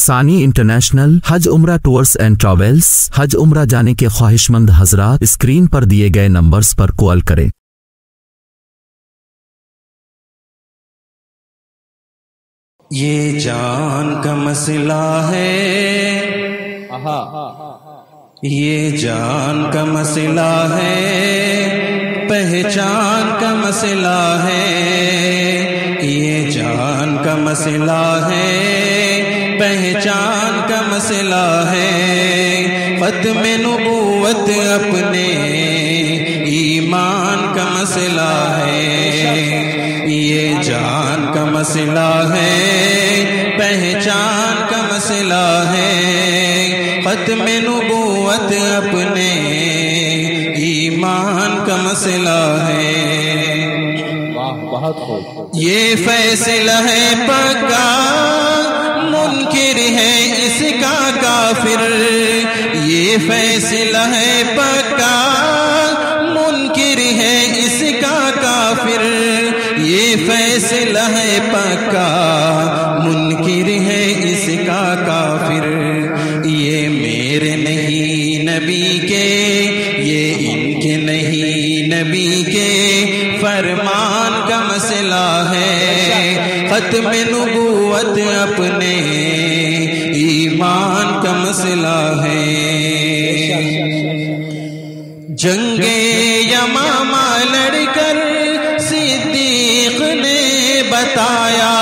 ثانی انٹرنیشنل حج عمرہ tours and travels. حج عمرہ جانے کے خواہشمند حضرات اسکرین پر دیے گئے نمبرز پر کال کریں۔ یہ جان کا مسئلہ ہے، یہ جان کا مسئلہ ہے، پہچان کا مسئلہ ہے، یہ جان کا مسئلہ ہے، پہچان کا مسئلہ ہے، ختم نبوت اپنے ایمان کا مسئلہ ہے، یہ جان کا مسئلہ ہے، پہچان کا مسئلہ ہے، ختم نبوت اپنے ایمان کا مسئلہ ہے۔ یہ فیصلہ ہے پکا، منکر ہے اس کا کافر، یہ فیصلہ ہے پکا، منکر ہے اس کا کافر، یہ فیصلہ ہے پکا، منکر ہے اس کا کافر، یہ میرے نہیں نبی کے، یہ ان کے نہیں نبی کے فرمان کا مسئلہ ہے، ختم نبوت اپنے ایمان کا مسئلہ ہے۔ جنگ یمامہ لڑ کر صدیق نے بتایا،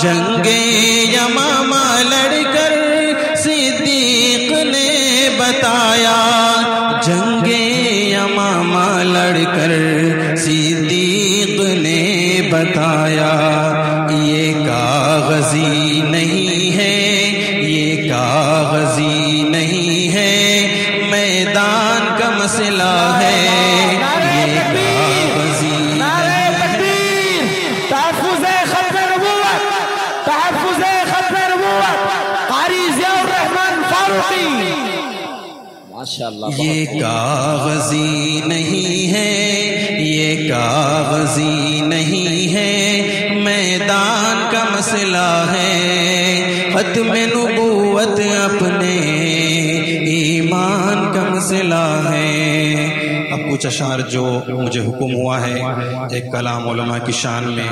جنگ یمامہ لڑ کر صدیق نے بتایا، جنگ یمامہ لڑ کر صدیق نے بتایا، یہ کاغذی نہیں ہے، یہ کاغذی نہیں ہے، میدان کا مسئلہ ہے، یہ کاغذی تحفظ ختم نبوت، تحفظ ختم نبوت، قاری ضیاء الرحمن فاروقی، ماشاءاللہ۔ یہ کاغذی نہیں ہے، یہ کاغذی نہیں ہے، میدان کا مسئلہ ہے، ختم نبوت اپنے ایمان کا مسئلہ ہے۔ اب کچھ اشعار جو مجھے حکم ہوا ہے، ایک کلام علماء کی شان میں،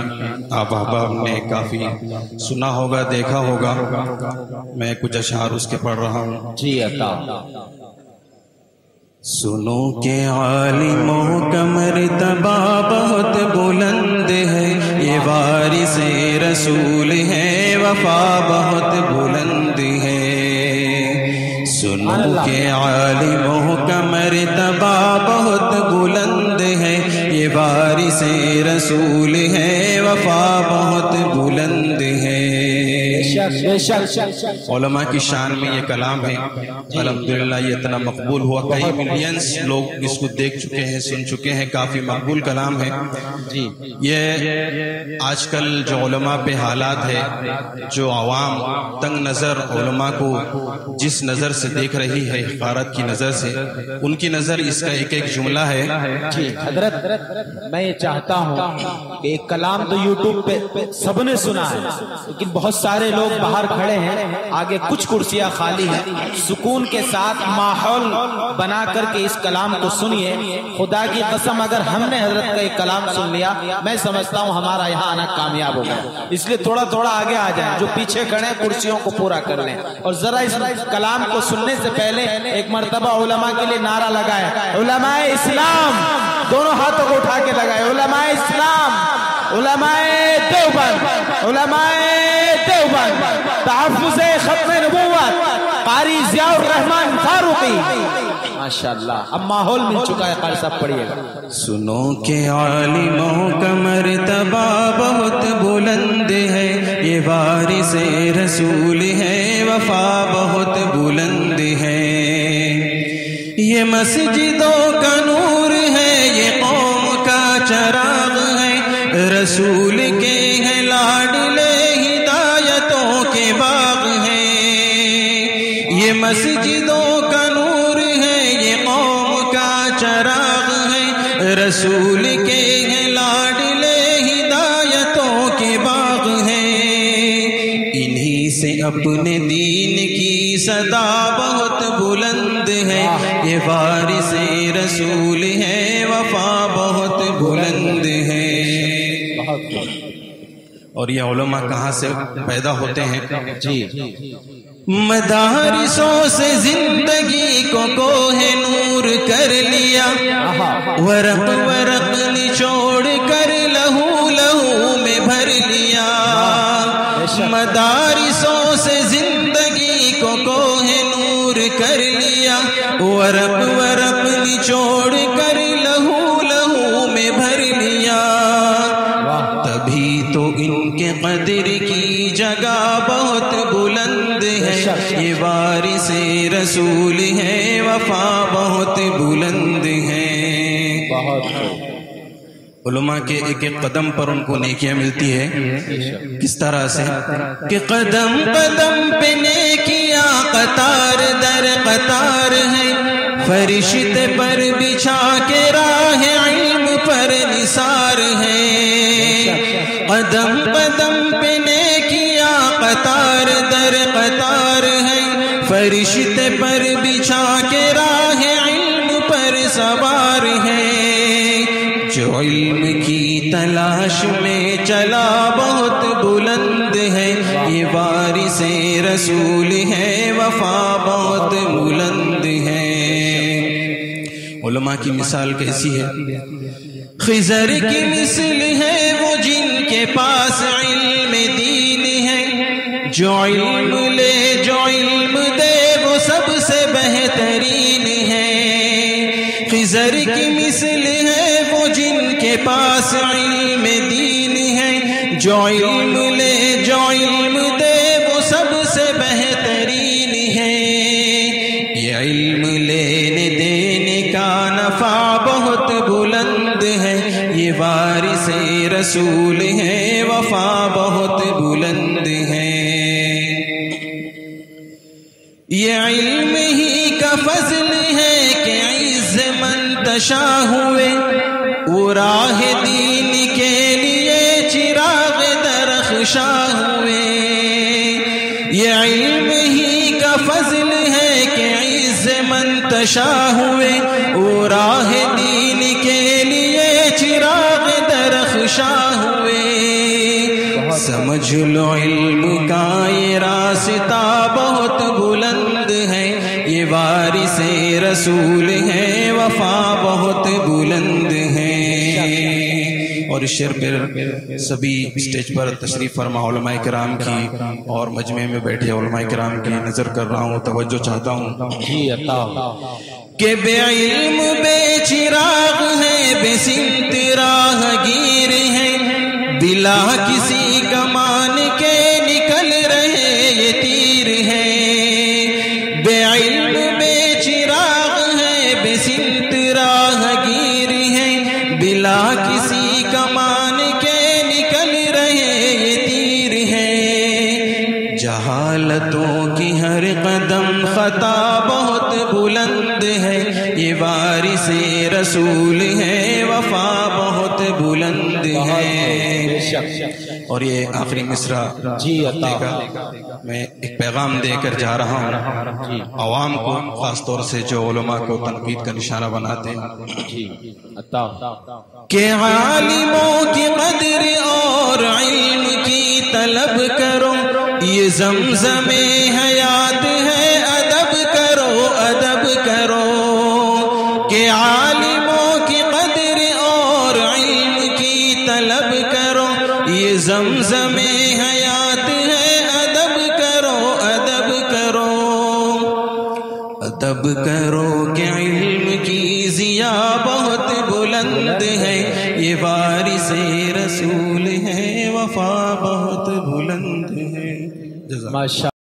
آپ احباب نے کافی سنا ہوگا، دیکھا ہوگا، میں کچھ اشعار اس کے پڑھ رہا ہوں۔ جی عطا۔ سنو کہ عالموں کا مرتبہ بہت بلند ہے، یہ وارث رسول ہے، وفا بہت بلند ہے۔ سنو کہ عالموں کا مرتبہ بہت بلند ہے، یہ وارث رسول ہے، وفا بہت بلند ہے۔ علماء کی شان میں یہ کلام ہے، الحمدللہ یہ اتنا مقبول ہوا، کئی ملینز لوگ اس کو دیکھ چکے ہیں، سن چکے ہیں، کافی مقبول کلام ہے۔ یہ آج کل جو علماء پہ حالات ہے، جو عوام تنگ نظر علماء کو جس نظر سے دیکھ رہی ہے، حقارت کی نظر سے، ان کی نظر اس کا ایک ایک جملہ ہے۔ حضرت میں یہ چاہتا ہوں کہ ایک کلام تو یوٹیوب پہ سب نے سنا ہے، لیکن بہت سارے لوگ باہر کھڑے ہیں، آگے کچھ کرسیاں خالی ہیں، سکون کے ساتھ ماحول بنا کر کے اس کلام کو سنیے۔ خدا کی قسم اگر ہم نے حضرت کا ایک کلام سن لیا، میں سمجھتا ہوں ہمارا یہاں آنا کامیاب ہوگا، اس لیے تھوڑا تھوڑا آگے آ جائیں، جو پیچھے کھڑے ہیں کرسیوں کو پورا کر لیں، اور ذرا اس کلام کو سننے سے پہلے ایک مرتبہ علماء کے لیے نعرہ لگائے، علماء اسلام، دونوں ہاتھوں کو اٹھا کے لگائے، علماء اسلام، علماء دیوبند، علماء دیوبند، تحفظ ختم نبوت، قاری ضیاء الرحمن فاروقی، ماشاءاللہ۔ اب ماحول مل چکا ہے، قاری صاحب پڑھیے گا۔ سنو کہ عالموں کا مرتبہ بہت بلند ہے، یہ وارث رسول ہے، وفا بہت بلند ہے، یہ مسجدوں کا نور ہے، یہ قوم کا چراغ ہے، رسول کے ہیں لاڈلے، ہدایتوں کے باغ ہیں، یہ مسجدوں کا نور ہے، یہ قوم کا چراغ ہے، رسول کے ہیں لاڈلے، ہدایتوں کے باغ ہیں، انہی سے اپنے دین کی صدا بہت بلند ہے، یہ وارث رسول ہے، وفا بہت بلند ہے۔ اور یہ علماء کہاں سے پیدا ہوتے ہیں؟ جی مدارسوں سے زندگی کو کوہ نور کر لیا، ورق ورق نچوڑ کر لہو لہو میں بھر لیا۔ مدارسوں سے زندگی کو کوہ نور کر لیا، ورق ورق نچوڑ کر لہو لہو میں بھر لیا۔ تبھی تو ان کے قدر کی جگہ بہت بلند ہے، یہ وارث رسول ہے، وفا بہت بلند ہے۔ علماء کے ایک ایک قدم پر ان کو نیکیاں ملتی ہے، کس طرح سے کہ قدم قدم پہ نیکیاں قطار در قطار ہے، فرشتے پر بچھا کے راہ علم پر نثار ہے۔ قدم قدم پہ نیکیاں قطار در قطار ہے، فرشتے پر بچھا کے راہ علم پر سوار ہے۔ جو علم کی تلاش میں چلا بہت بلند ہے، یہ وارث رسول ہے، وفا بہت بلند ہے۔ علماء کی مثال کیسی ہے؟ خضر کی مثل ہے وہ جن کے پاس علم دین ہے، جو علم لے جو علم دے وہ سب سے بہترین ہے۔ خضر کی مثل ہے وہ جن کے پاس علم دین ہے، جو علم لے جو علم دے وہ سب سے بہترین ہے۔ یہ علم لینے دینے کا نفع بہت بلند ہے، یہ وارث رسول ہے، وفا بہت بلند ہے۔ یہ علم ہی کا فضل ہے کہ عز منتشا ہوئے، وہ راہ دین کے لیے چراغ درخشاں ہوئے۔ یہ علم ہی کا فضل ہے کہ عز منتشا ہوئے، وہ راہ دین کے لیے چراغ درخشاں ہوئے۔ سمجھ لو علم کا یہ راستہ بہت بلند ہے، یہ وارث رسول ہے، وفا بہت بلند ہے۔ اور اس شعر پر سبھی اسٹیج پر تشریف فرما علماء کرام کی اور مجمع میں بیٹھے علماء کرام کی نظر کر رہا ہوں، توجہ چاہتا ہوں جی عطا کہ بے علم بے چراغ ہے، بے سمت راہ گیر ہے، بلا کسی کمان کے نکل رہے یہ تیر ہے۔ بے علم بے چراغ ہے، بے سمت راہ گیر ہے، بلا کسی کمان کے نکل رہے یہ تیر ہے۔ جہالتوں کی ہر قدم خطا بہت بلند ہے، یہ وارث رسول ہے، وفا بہت بلند ہے۔ اور یہ آخری مصرع جی عطا میں ایک پیغام دے کر جا رہا ہوں عوام کو، خاص طور سے جو علماء کو تنقید کا نشانہ بناتے ہیں، جی عطا کہ عالموں کی قدر اور علم کی طلب کرو، یہ زمزم حیات ہے، ادب کرو ادب کرو۔ کہ عالموں کی قدر اور علم کی طلب کرو، یہ زمزم حیات ہے، ادب کرو ادب کرو۔ ادب کرو کہ علم کی ضیا بہت بلند ہے، یہ وارث رسول ہے، وفا بہت بلند ہے۔ ماشاء